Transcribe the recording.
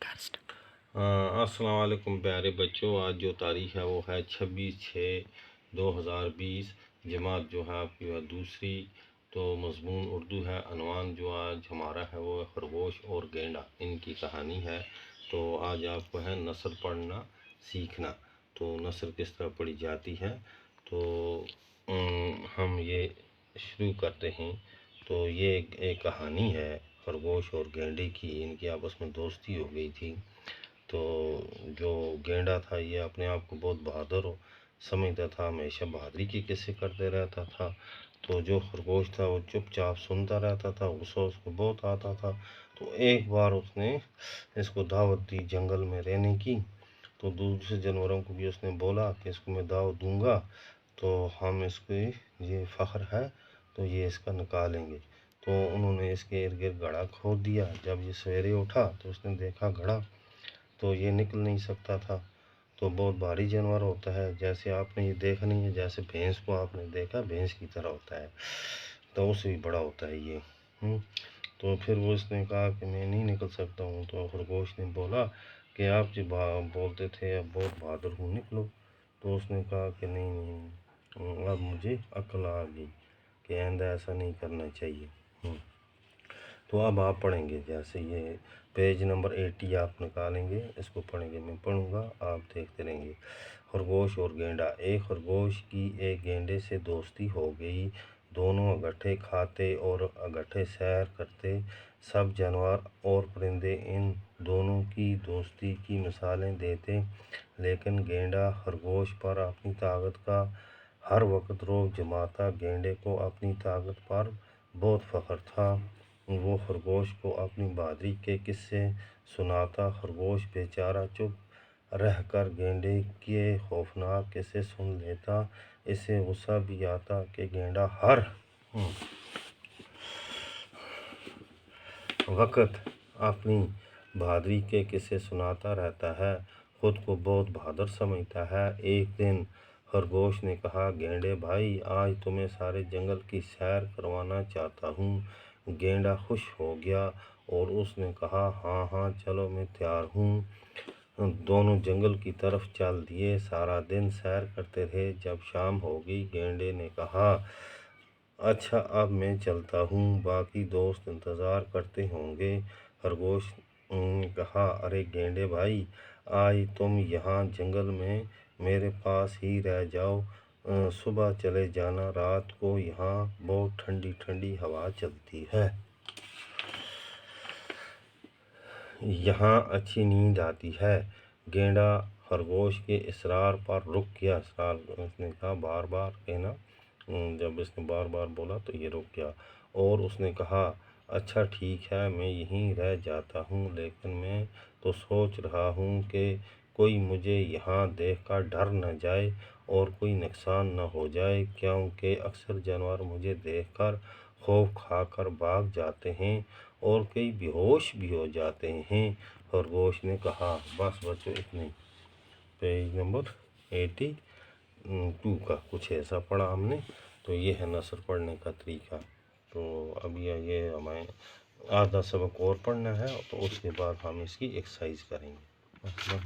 السلام علیکم پیارے بچوں، آج جو تاریخ ہے وہ ہے 26/6/2020۔ جماعت جو ہے آپ کی ہے دوسری، تو مضمون اردو ہے۔ عنوان جو آج ہمارا ہے وہ خرگوش اور گینڈا، ان کی کہانی ہے۔ تو آج آپ کو ہے نثر پڑھنا سیکھنا۔ تو نثر کس طرح پڑھی جاتی ہے، تو ہم یہ شروع کرتے ہیں۔ تو یہ ایک کہانی ہے خرگوش اور گینڈے کی۔ ان کی آپس میں دوستی ہو گئی تھی۔ تو جو گینڈا تھا یہ اپنے آپ کو بہت بہادر سمجھتا تھا، ہمیشہ بہادری کے قصے کرتے رہتا تھا۔ تو جو خرگوش تھا وہ چپ چاپ سنتا رہتا تھا، غصہ اس کو بہت آتا تھا۔ تو ایک بار اس نے اس کو دعوت دی جنگل میں رہنے کی۔ تو دوسرے جانوروں کو بھی اس نے بولا کہ اس کو میں دعوت دوں گا، تو ہم اس کو یہ فخر ہے تو یہ اس کا نکالیں گے۔ تو انہوں نے اس کے ارد گرد گڑھا کھود دیا۔ جب یہ سویرے اٹھا تو اس نے دیکھا گڑھا، تو یہ نکل نہیں سکتا تھا۔ تو بہت بھاری جانور ہوتا ہے، جیسے آپ نے یہ دیکھا نہیں ہے، جیسے بھینس کو آپ نے دیکھا بھینس کی طرح ہوتا ہے، تو اس سے بھی بڑا ہوتا ہے یہ۔ تو پھر وہ اس نے کہا کہ میں نہیں نکل سکتا ہوں۔ تو خرگوش نے بولا کہ آپ جو بولتے تھے اب بہت بہادر ہوں، نکلو۔ تو اس نے کہا کہ نہیں، اب مجھے عقل آ گئی کہ آئندہ ایسا نہیں کرنا چاہیے۔ تو اب آپ پڑھیں گے، جیسے یہ پیج نمبر 80 آپ نکالیں گے، اس کو پڑھیں گے، میں پڑھوں گا آپ دیکھتے رہیں گے۔ خرگوش اور گینڈا۔ ایک خرگوش کی ایک گینڈے سے دوستی ہو گئی۔ دونوں اکٹھے کھاتے اور اکٹھے سیر کرتے۔ سب جانور اور پرندے ان دونوں کی دوستی کی مثالیں دیتے، لیکن گینڈا خرگوش پر اپنی طاقت کا ہر وقت رعب جماتا۔ گینڈے کو اپنی طاقت پر بہت فخر تھا۔ وہ خرگوش کو اپنی بہادری کے قصے سناتا۔ خرگوش بیچارہ چپ رہ کر گینڈے کے خوفناک قصے سن لیتا۔ اسے غصہ بھی آتا کہ گینڈا ہر وقت اپنی بہادری کے قصے سناتا رہتا ہے، خود کو بہت بہادر سمجھتا ہے۔ ایک دن خرگوش نے کہا، گینڈے بھائی، آج تمہیں سارے جنگل کی سیر کروانا چاہتا ہوں۔ گینڈا خوش ہو گیا اور اس نے کہا، ہاں ہاں چلو، میں تیار ہوں۔ دونوں جنگل کی طرف چل دیے، سارا دن سیر کرتے رہے۔ جب شام ہو گئی گینڈے نے کہا، اچھا اب میں چلتا ہوں، باقی دوست انتظار کرتے ہوں گے۔ خرگوش نے کہا، ارے گینڈے بھائی، آج تم یہاں جنگل میں میرے پاس ہی رہ جاؤ، صبح چلے جانا، رات کو یہاں بہت ٹھنڈی ٹھنڈی ہوا چلتی ہے، یہاں اچھی نیند آتی ہے۔ گینڈا خرگوش کے اصرار پر رک گیا۔ اس نے کہا بار بار کہنا، جب اس نے بار بار بولا تو یہ رک گیا، اور اس نے کہا، اچھا ٹھیک ہے، میں یہیں رہ جاتا ہوں، لیکن میں تو سوچ رہا ہوں کہ کوئی مجھے یہاں دیکھ کر ڈر نہ جائے اور کوئی نقصان نہ ہو جائے، کیونکہ اکثر جانور مجھے دیکھ کر خوف کھا کر بھاگ جاتے ہیں اور کئی بے ہوش بھی ہو جاتے ہیں۔ خرگوش نے کہا، بس بچوں اتنے، پیج نمبر 82 کا کچھ ایسا پڑھا ہم نے۔ تو یہ ہے نثر پڑھنے کا طریقہ۔ تو اب یہ ہمیں آدھا سبق اور پڑھنا ہے، تو اس کے بعد ہم اس کی ایکسرسائز کریں گے۔